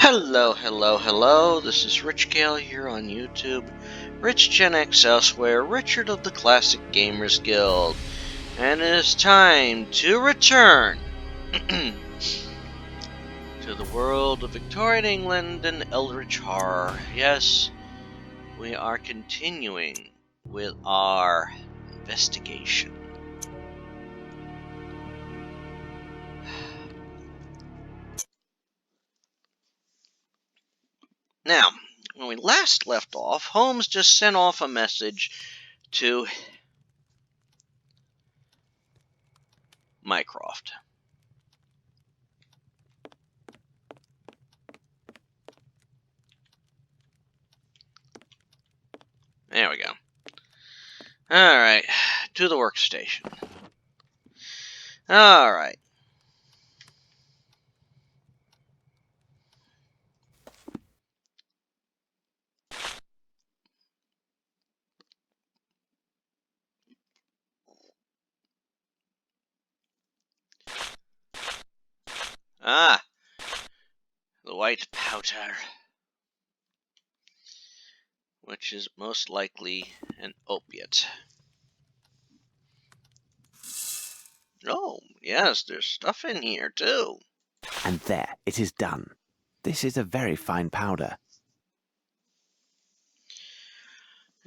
Hello, hello, hello. This is Rich Gale here on YouTube. Rich Gen X elsewhere, Richard of the Classic Gamers Guild. And it is time to return to the world of Victorian England and Eldritch Horror. Yes, we are continuing with our investigation. Now, when we last left off, Holmes just sent off a message to Mycroft. There we go. Alright, to the workstation. Alright. Ah, the white powder, which is most likely an opiate. Oh, yes, there's stuff in here, too. And there, it is done. This is a very fine powder.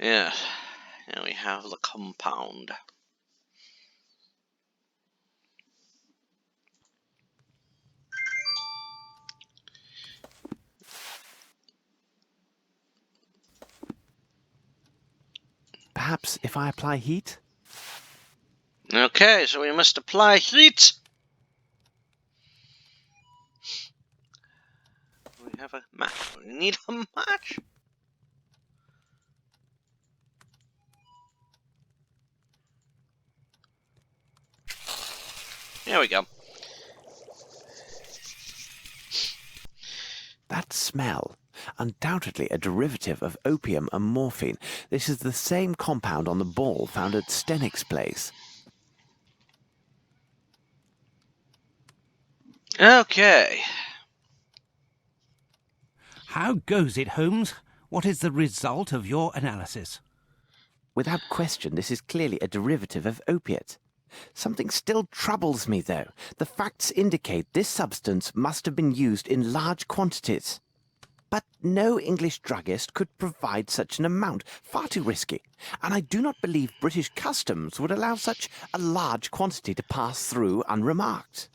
Yeah, and we have the compound. Perhaps if I apply heat? Okay, so we must apply heat. We have a match. We need a match. There we go. That smell. Undoubtedly a derivative of opium and morphine. This is the same compound on the ball found at Stennick's place. Okay. How goes it, Holmes? What is the result of your analysis? Without question, this is clearly a derivative of opiate. Something still troubles me, though. The facts indicate this substance must have been used in large quantities. But no English druggist could provide such an amount. Far too risky. And I do not believe British customs would allow such a large quantity to pass through unremarked.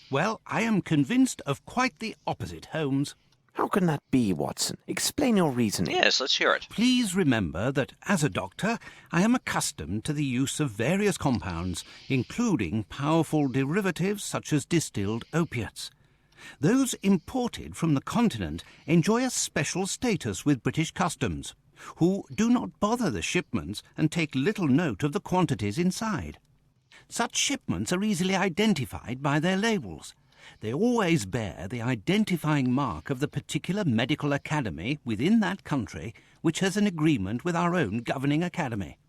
Well, I am convinced of quite the opposite, Holmes. How can that be, Watson? Explain your reasoning. Yes, let's hear it. Please remember that as a doctor, I am accustomed to the use of various compounds, including powerful derivatives such as distilled opiates. Those imported from the continent enjoy a special status with British customs, who do not bother the shipments and take little note of the quantities inside. Such shipments are easily identified by their labels. They always bear the identifying mark of the particular medical academy within that country which has an agreement with our own governing academy.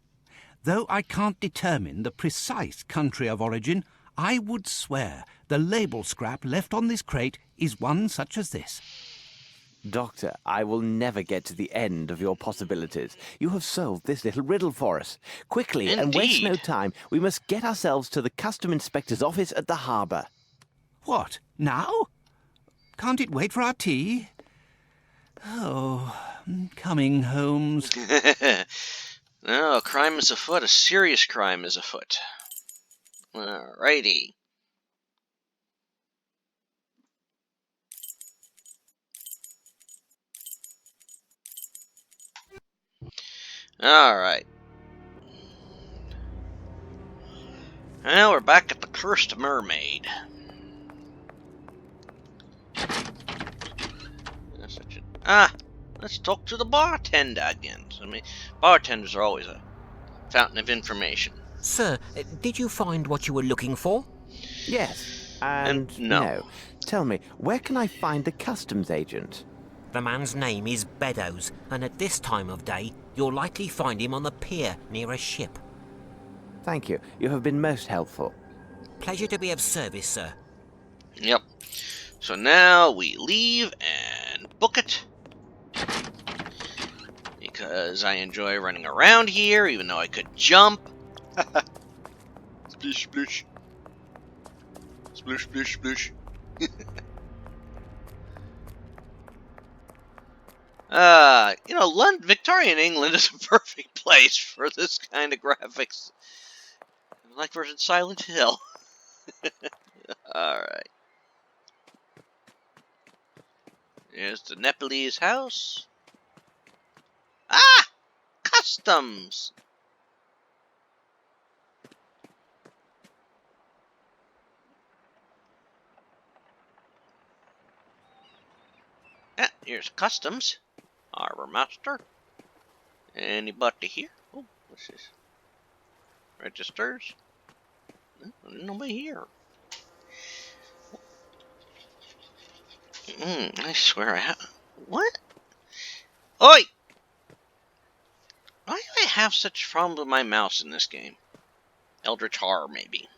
Though I can't determine the precise country of origin, I would swear the label scrap left on this crate is one such as this. Doctor, I will never get to the end of your possibilities. You have solved this little riddle for us. Quickly, and waste no time, we must get ourselves to the custom inspector's office at the harbour. What, now? Can't it wait for our tea? Oh, coming, Holmes. No, a crime is afoot. A serious crime is afoot. Alrighty. Alright. Now we're back at the Cursed Mermaid. Let's talk to the bartender again. I mean, bartenders are always a fountain of information. Sir, did you find what you were looking for? Yes, and no. Tell me, where can I find the customs agent? The man's name is Beddoes, and at this time of day, you'll likely find him on the pier near a ship. Thank you. You have been most helpful. Pleasure to be of service, sir. Yep. So now we leave and and book it. Because I enjoy running around here, even though I could jump. Splish, splish. Splish, splish, splish. Victorian England is a perfect place for this kind of graphics. Like we're in Silent Hill. Alright. There's the Nepalese house. Ah! Customs! Ah, here's customs. Harbor master. Anybody here? Oh, what's this? Registers? Nobody here. I swear I have. What? Oi! Why do I have such problems with my mouse in this game? Eldritch Horror, maybe.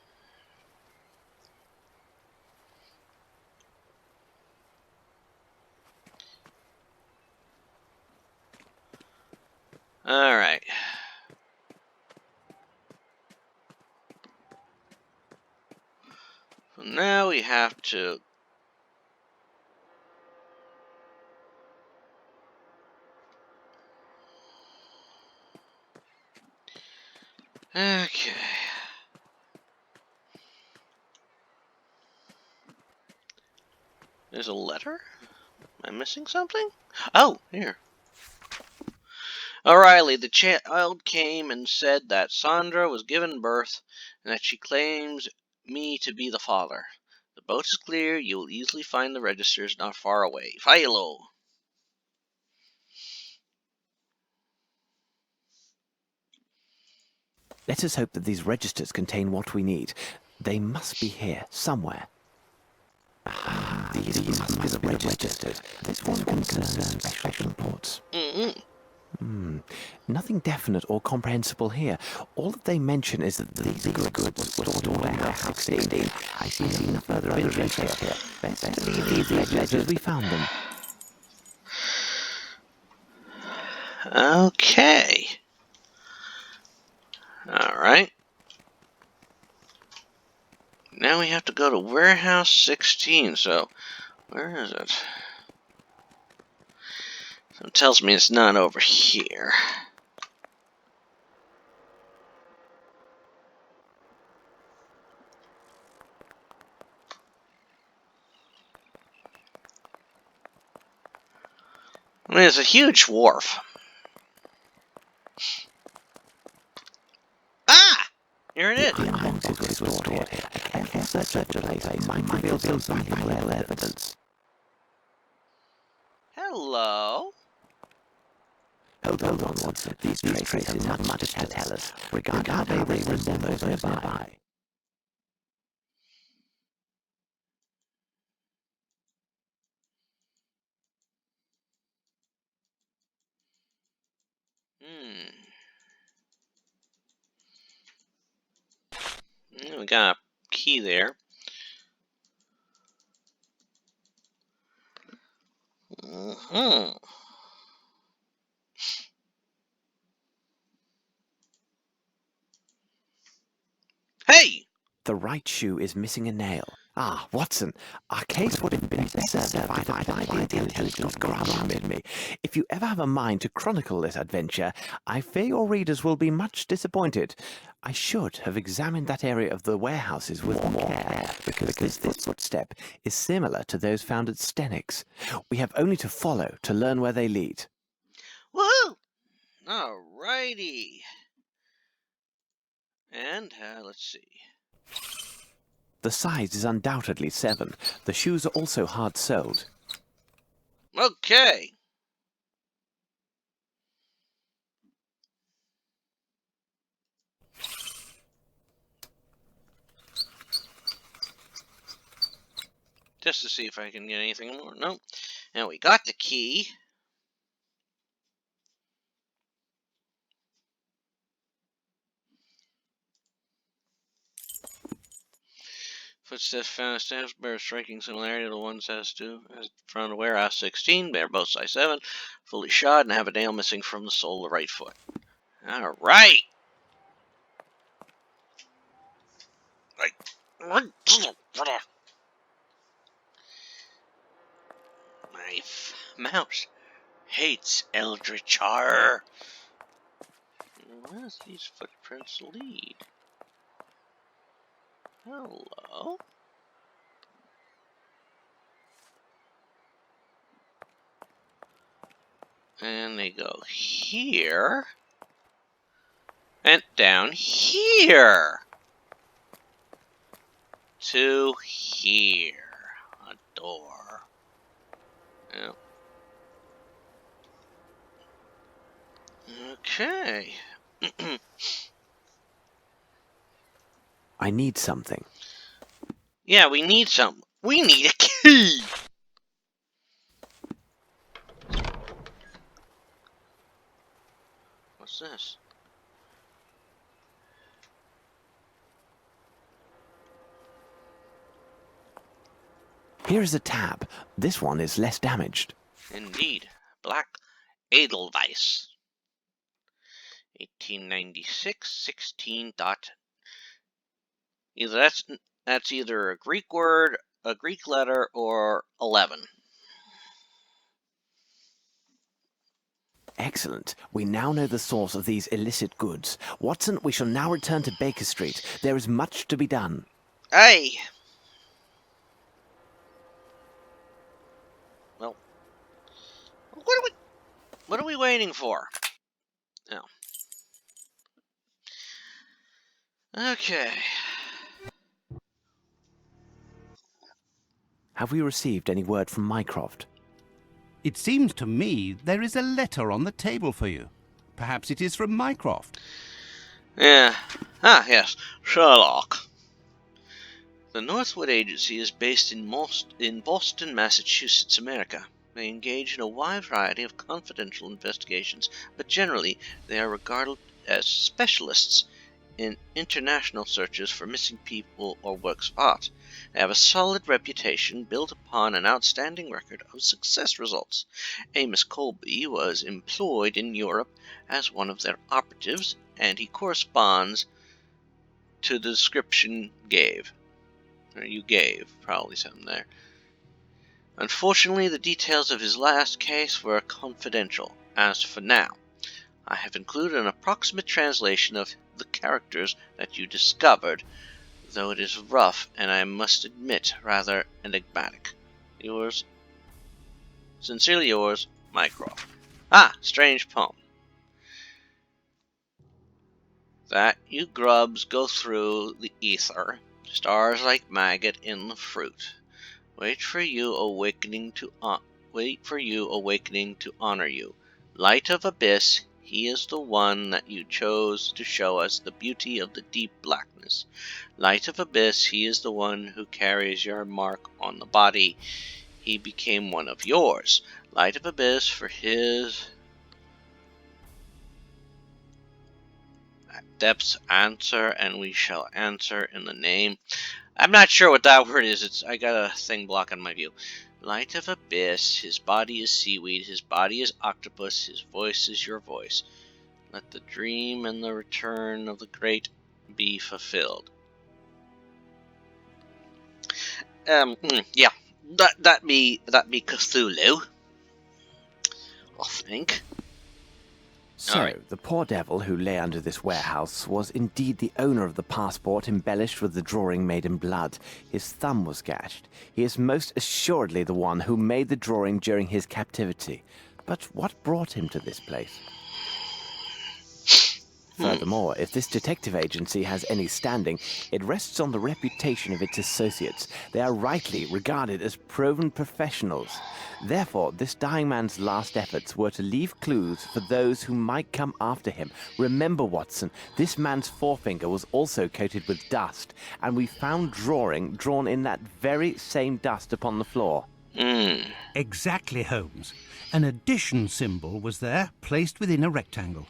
Alright. So now we have to... Okay. There's a letter? Am I missing something? Oh, here. O'Reilly, the child came and said that Sandra was given birth and that she claims me to be the father. The boat is clear. You will easily find the registers not far away. Philo. Let us hope that these registers contain what we need. They must be here, somewhere. These must be the registers. This one concerns special reports. Nothing definite or comprehensible here. All that they mention is that these goods were stored in warehouse 16. I see no further address here. Best to leave these ledgers we found them. Okay. Alright. Now we have to go to warehouse 16, so where is it? So it tells me it's not over here. I mean, it's a huge wharf. Ah! Here it is. Hello. Hold on, Watson. These traces have much to tell us regarding how they resemble those nearby. We got a key there. Hey! The right shoe is missing a nail. Ah, Watson, our case would have been better served if I'd applied the intelligence granted me. If you ever have a mind to chronicle this adventure, I fear your readers will be much disappointed. I should have examined that area of the warehouses with more care, because this footstep is similar to those found at Stenix. We have only to follow to learn where they lead. Woohoo! Alrighty. And, let's see. The size is undoubtedly 7. The shoes are also hard-soled. Okay. Just to see if I can get anything more. Nope. And we got the key. Footsteps found in stamps bear a striking similarity to the ones as found in warehouse 16. They're both size 7, fully shod, and have a nail missing from the sole of the right foot. All right. My mouse hates eldritch horror. Where does these footprints lead? Hello? And they go here. And down here. To here. A door. Yep. Okay. I need something. Yeah, we need some. We need a key! What's this? Here is a tab. This one is less damaged. Indeed. Black Edelweiss. 1896, 16 dot. Either that's either a Greek word, a Greek letter, or 11. Excellent. We now know the source of these illicit goods. Watson, we shall now return to Baker Street. There is much to be done. Hey! Well, what are we waiting for? Oh. Okay. Have we received any word from Mycroft? It seems to me there is a letter on the table for you. Perhaps it is from Mycroft. Yeah. Ah, yes. Sherlock. The Northwood Agency is based in Boston, Massachusetts, America. They engage in a wide variety of confidential investigations, but generally they are regarded as specialists in international searches for missing people or works of art. They have a solid reputation built upon an outstanding record of success results. Amos Colby was employed in Europe as one of their operatives, and he corresponds to the description you gave, probably something there. Unfortunately, the details of his last case were confidential, as for now. I have included an approximate translation of the characters that you discovered, though it is rough and I must admit rather enigmatic. Yours, sincerely yours, Mycroft. Ah, strange poem. That you grubs go through the ether, stars like maggot in the fruit. Wait for you awakening to honor you. Light of abyss, he is the one that you chose to show us the beauty of the deep blackness. Light of abyss, he is the one who carries your mark on the body. He became one of yours. Light of abyss, for his depths answer, and we shall answer in the name. I'm not sure what that word is. I got a thing blocking my view. Light of abyss, his body is seaweed, his body is octopus, his voice is your voice. Let the dream and the return of the great be fulfilled. Yeah, that be Cthulhu, I think. So, Right. the poor devil who lay under this warehouse was indeed the owner of the passport embellished with the drawing made in blood. His thumb was gashed. He is most assuredly the one who made the drawing during his captivity. But what brought him to this place? Furthermore, if this detective agency has any standing, it rests on the reputation of its associates. They are rightly regarded as proven professionals. Therefore, this dying man's last efforts were to leave clues for those who might come after him. Remember, Watson, this man's forefinger was also coated with dust, and we found drawing drawn in that very same dust upon the floor. Exactly, Holmes. An addition symbol was there, placed within a rectangle.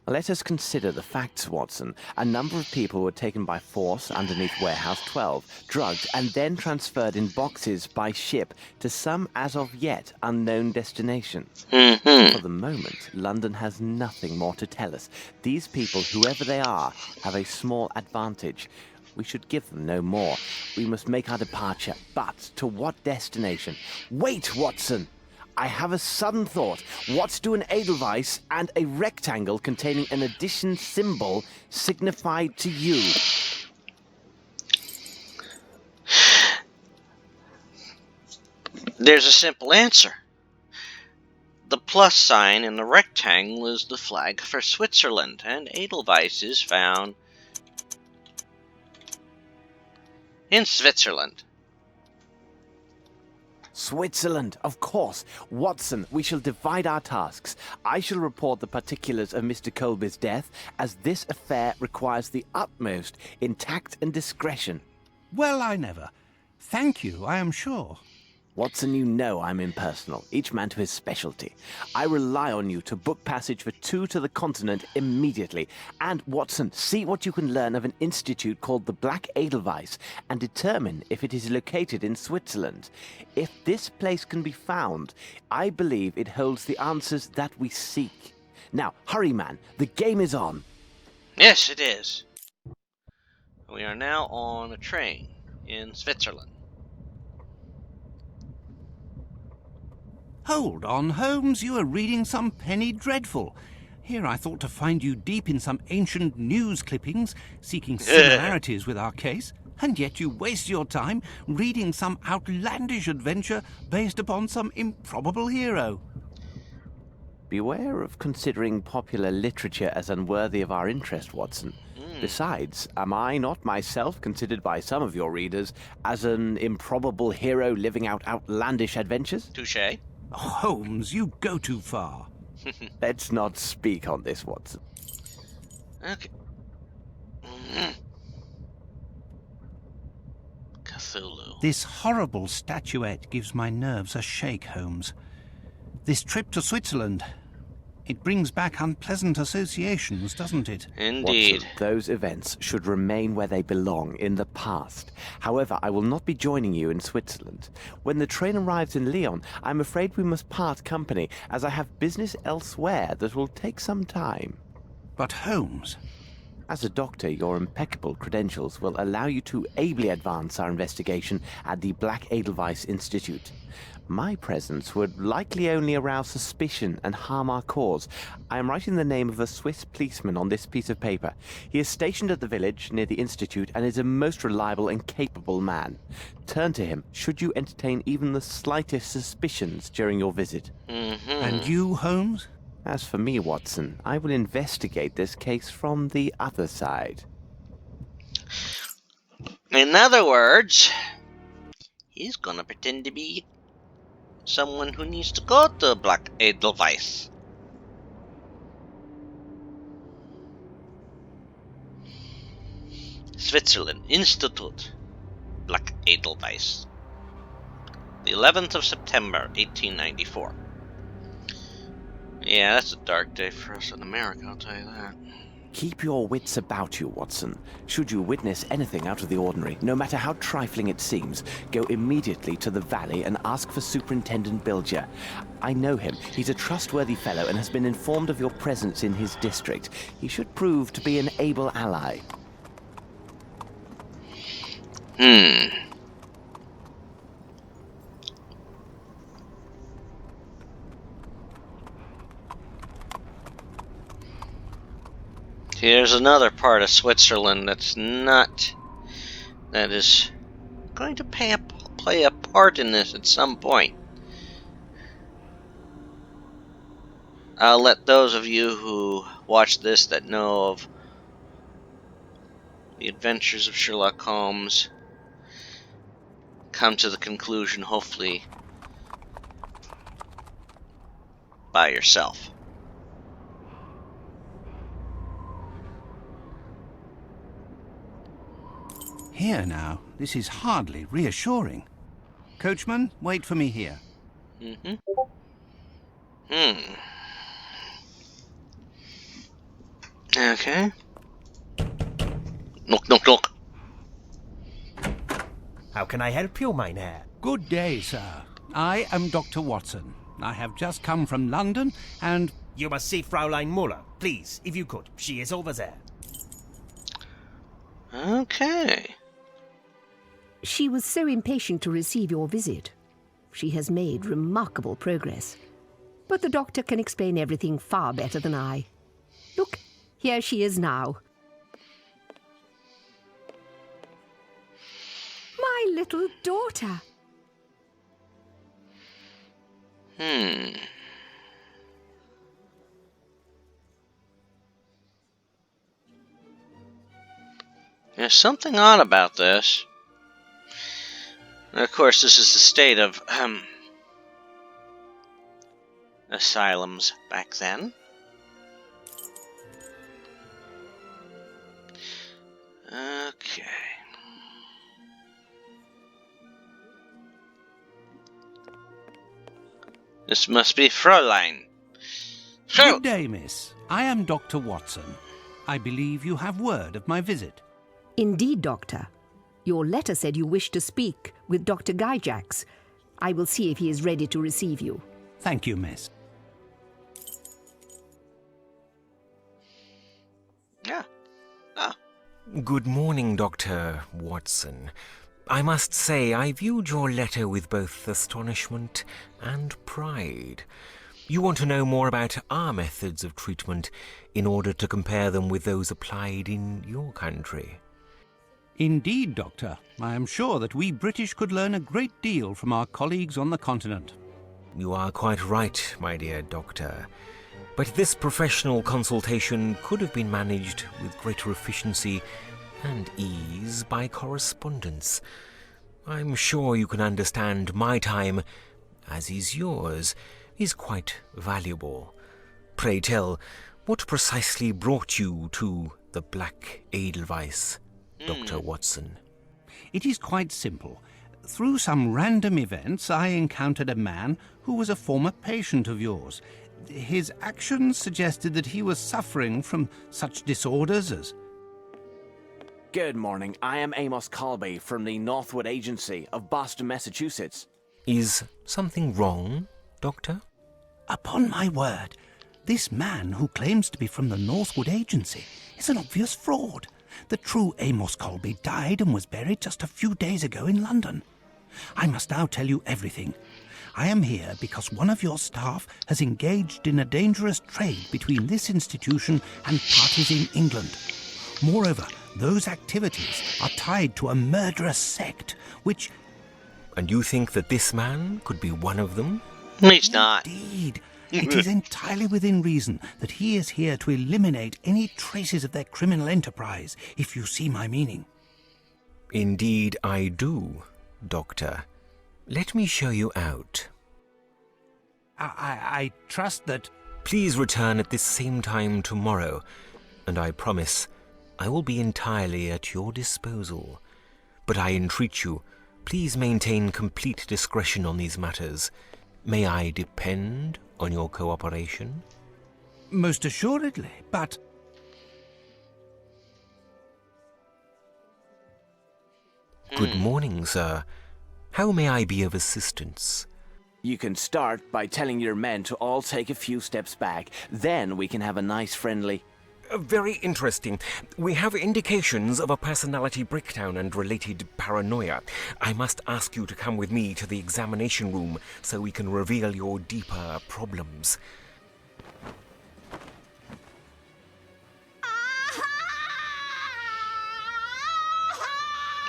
Let us consider the facts, Watson. A number of people were taken by force underneath Warehouse 12, drugged, and then transferred in boxes by ship to some as of yet unknown destination. For the moment, London has nothing more to tell us. These people, whoever they are, have a small advantage. We should give them no more. We must make our departure. But to what destination? Wait, Watson! I have a sudden thought. What do an Edelweiss and a rectangle containing an addition symbol signify to you? There's a simple answer. The plus sign in the rectangle is the flag for Switzerland, and Edelweiss is found in Switzerland. Switzerland, of course. Watson, we shall divide our tasks. I shall report the particulars of Mr. Colby's death, as this affair requires the utmost in tact and discretion. Well, I never. Thank you, I am sure. Watson, you know I'm impersonal, each man to his specialty. I rely on you to book passage for 2 to the continent immediately. And, Watson, see what you can learn of an institute called the Black Edelweiss and determine if it is located in Switzerland. If this place can be found, I believe it holds the answers that we seek. Now, hurry, man. The game is on. Yes, it is. We are now on a train in Switzerland. Hold on, Holmes, you are reading some penny dreadful. Here I thought to find you deep in some ancient news clippings, seeking similarities with our case, and yet you waste your time reading some outlandish adventure based upon some improbable hero. Beware of considering popular literature as unworthy of our interest, Watson. Besides, am I not myself considered by some of your readers as an improbable hero living out outlandish adventures? Touché. Holmes, you go too far. Let's not speak on this, Watson. Okay. Cthulhu. This horrible statuette gives my nerves a shake, Holmes. This trip to Switzerland, it brings back unpleasant associations, doesn't it? Indeed. Watson, those events should remain where they belong, in the past. However, I will not be joining you in Switzerland. When the train arrives in Lyon, I'm afraid we must part company, as I have business elsewhere that will take some time. But Holmes... As a doctor, your impeccable credentials will allow you to ably advance our investigation at the Black Edelweiss Institute. My presence would likely only arouse suspicion and harm our cause. I am writing the name of a Swiss policeman on this piece of paper. He is stationed at the village near the institute and is a most reliable and capable man. Turn to him should you entertain even the slightest suspicions during your visit. And you, Holmes? As for me, Watson, I will investigate this case from the other side. In other words, he's gonna pretend to be someone who needs to go to Black Edelweiss. Switzerland Institute, Black Edelweiss. The 11th of September, 1894. Yeah, that's a dark day for us in America, I'll tell you that. Keep your wits about you, Watson. Should you witness anything out of the ordinary, no matter how trifling it seems, go immediately to the valley and ask for Superintendent Bilger. I know him. He's a trustworthy fellow and has been informed of your presence in his district. He should prove to be an able ally. Here's another part of Switzerland that is going to play a part in this at some point. I'll let those of you who watch this that know of the adventures of Sherlock Holmes come to the conclusion, hopefully, by yourself. Here now, this is hardly reassuring. Coachman, wait for me here. Okay. Knock, knock, knock. How can I help you, mein Herr? Good day, sir. I am Dr. Watson. I have just come from London and... You must see Fraulein Muller. Please, if you could. She is over there. Okay. She was so impatient to receive your visit. She has made remarkable progress. But the doctor can explain everything far better than I. Look, here she is now. My little daughter. There's something odd about this. And of course, this is the state of asylums back then. Okay. This must be Fräulein. Good day, miss. I am Dr. Watson. I believe you have word of my visit. Indeed, Doctor. Your letter said you wished to speak with Dr. Gyjax. I will see if he is ready to receive you. Thank you, miss. Yeah. Ah. Good morning, Dr. Watson. I must say I viewed your letter with both astonishment and pride. You want to know more about our methods of treatment in order to compare them with those applied in your country. Indeed, Doctor. I am sure that we British could learn a great deal from our colleagues on the continent. You are quite right, my dear Doctor. But this professional consultation could have been managed with greater efficiency and ease by correspondence. I'm sure you can understand my time, as is yours, is quite valuable. Pray tell, what precisely brought you to the Black Edelweiss, Dr. Watson? It is quite simple. Through some random events, I encountered a man who was a former patient of yours. His actions suggested that he was suffering from such disorders as... Good morning. I am Amos Colby from the Northwood Agency of Boston, Massachusetts. Is something wrong, Doctor? Upon my word, this man who claims to be from the Northwood Agency is an obvious fraud. The true Amos Colby died and was buried just a few days ago in London. I must now tell you everything. I am here because one of your staff has engaged in a dangerous trade between this institution and parties in England. Moreover, those activities are tied to a murderous sect, which... And you think that this man could be one of them? He's not. Indeed. It is entirely within reason that he is here to eliminate any traces of their criminal enterprise, if you see my meaning. Indeed I do, Doctor. Let me show you out. I trust that... Please return at this same time tomorrow, and I promise I will be entirely at your disposal. But I entreat you, please maintain complete discretion on these matters. May I depend on your cooperation? Most assuredly, but... Good morning, sir. How may I be of assistance? You can start by telling your men to all take a few steps back. Then we can have a nice friendly... Very interesting. We have indications of a personality breakdown and related paranoia. I must ask you to come with me to the examination room so we can reveal your deeper problems.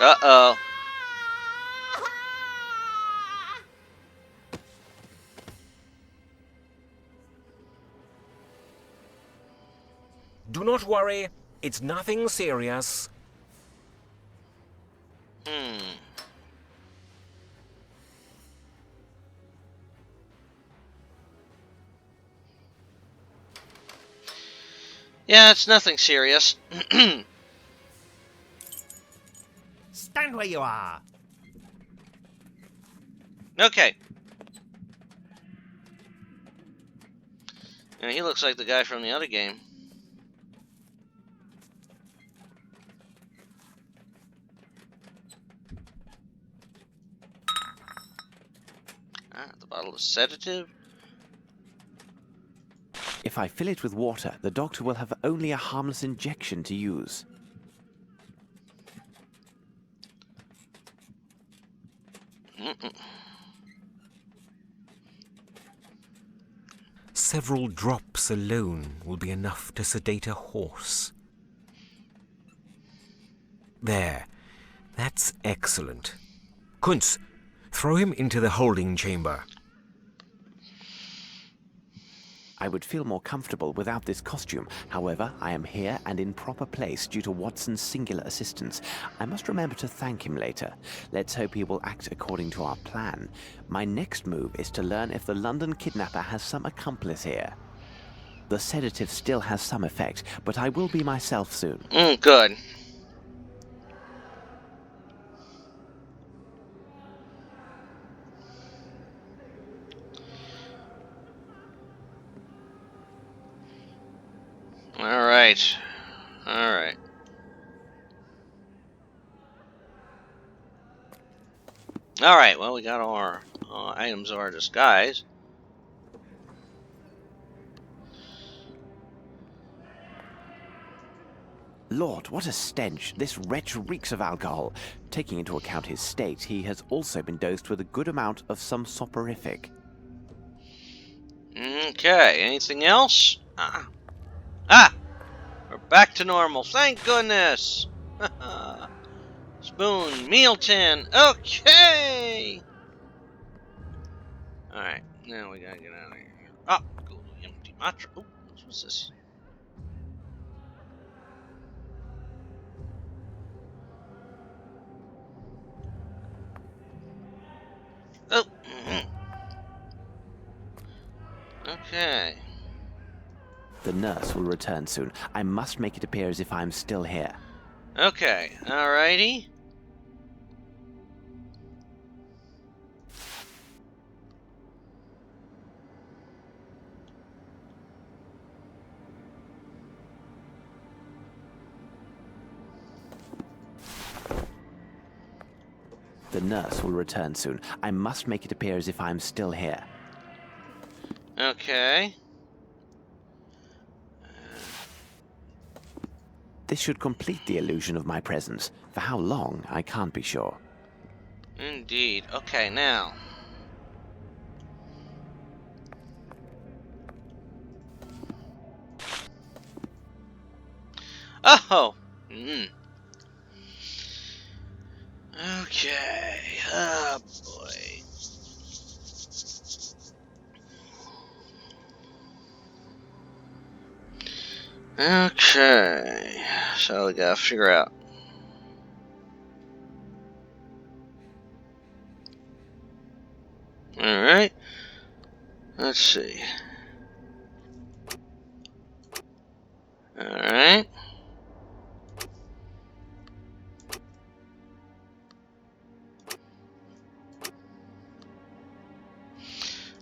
Uh-oh. Do not worry, it's nothing serious. Yeah, it's nothing serious. Stand where you are. Okay. Yeah, he looks like the guy from the other game. called a sedative? If I fill it with water, the doctor will have only a harmless injection to use. Several drops alone will be enough to sedate a horse. There. That's excellent. Kunz, throw him into the holding chamber. I would feel more comfortable without this costume. However, I am here and in proper place due to Watson's singular assistance. I must remember to thank him later. Let's hope he will act according to our plan. My next move is to learn if the London kidnapper has some accomplice here. The sedative still has some effect, but I will be myself soon. Good. Alright. Alright. Alright, well, we got all our items of our disguise. Lord, what a stench. This wretch reeks of alcohol. Taking into account his state, he has also been dosed with a good amount of some soporific. Okay, anything else? Ah! We're back to normal, thank goodness! Spoon, meal tin, okay! Alright, now we gotta get out of here. Oh, go empty matcha. Oh, what's this? Oh! Okay. The nurse will return soon. I must make it appear as if I'm still here. Okay, alrighty. The nurse will return soon. I must make it appear as if I'm still here. Okay. This should complete the illusion of my presence. For how long, I can't be sure. Indeed. Okay, now. Oh! Okay. Oh, boy. Okay. So we gotta figure out. Alright. Let's see. Alright.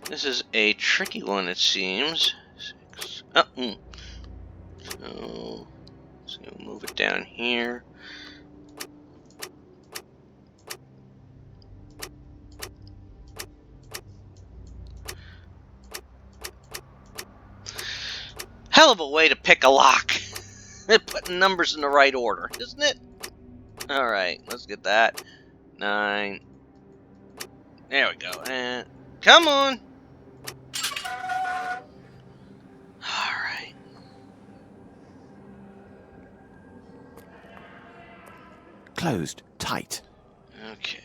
This is a tricky one, it seems. So, let's move it down here. Hell of a way to pick a lock. Putting numbers in the right order, isn't it? Alright, let's get that. 9. There we go. And come on. Alright. Closed. Tight. Okay.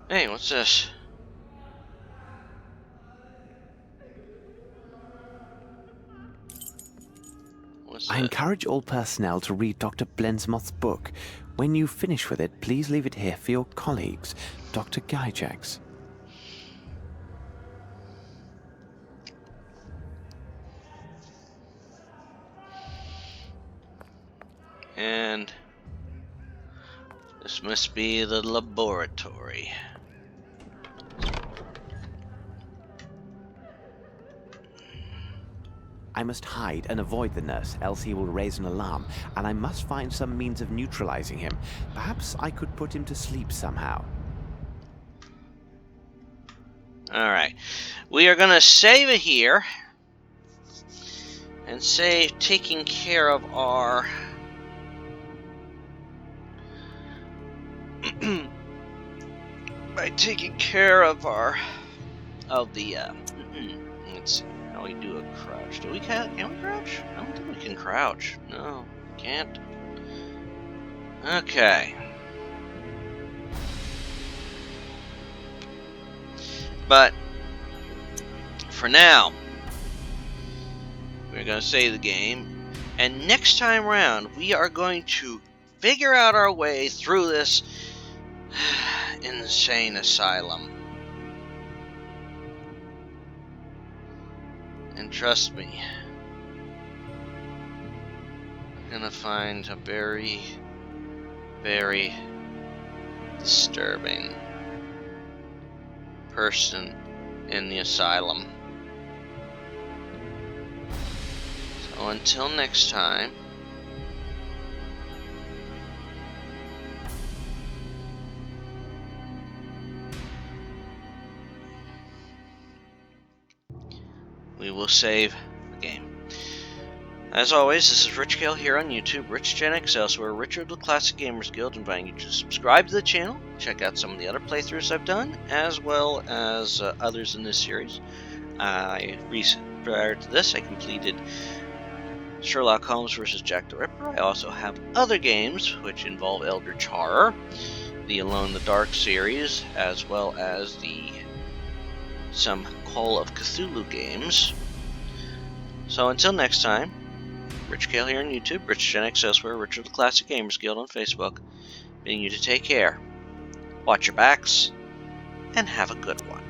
Hey, what's this? What's I that? encourage all personnel to read Dr. Blensmoth's book. When you finish with it, please leave it here for your colleagues, Dr. Gyjax. And this must be the laboratory. I must hide and avoid the nurse, else he will raise an alarm, and I must find some means of neutralizing him. Perhaps I could put him to sleep somehow. Alright. We are going to save it here. And save taking care of our... by taking care of our... of the, let's see. How we do a crouch. Can we crouch? I don't think we can crouch. No, can't. Okay. But for now, we're going to save the game, and next time around, we are going to figure out our way through this insane asylum. And trust me, I'm gonna find a very, very disturbing person in the asylum. So until next time, we will save the game. As always, this is Rich Gale here on YouTube, Rich Gen X Elsewhere, Richard of the Classic Gamers Guild, inviting you to subscribe to the channel, check out some of the other playthroughs I've done, as well as others in this series. Prior to this, I completed Sherlock Holmes vs. Jack the Ripper. I also have other games which involve Eldritch Horror, the Alone in the Dark series, as well as some Call of Cthulhu games. So until next time, Rich Gale here on YouTube, Rich Gen X Elsewhere, Richard of the Classic Gamers Guild on Facebook, bidding you to take care, watch your backs, and have a good one.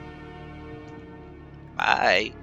Bye.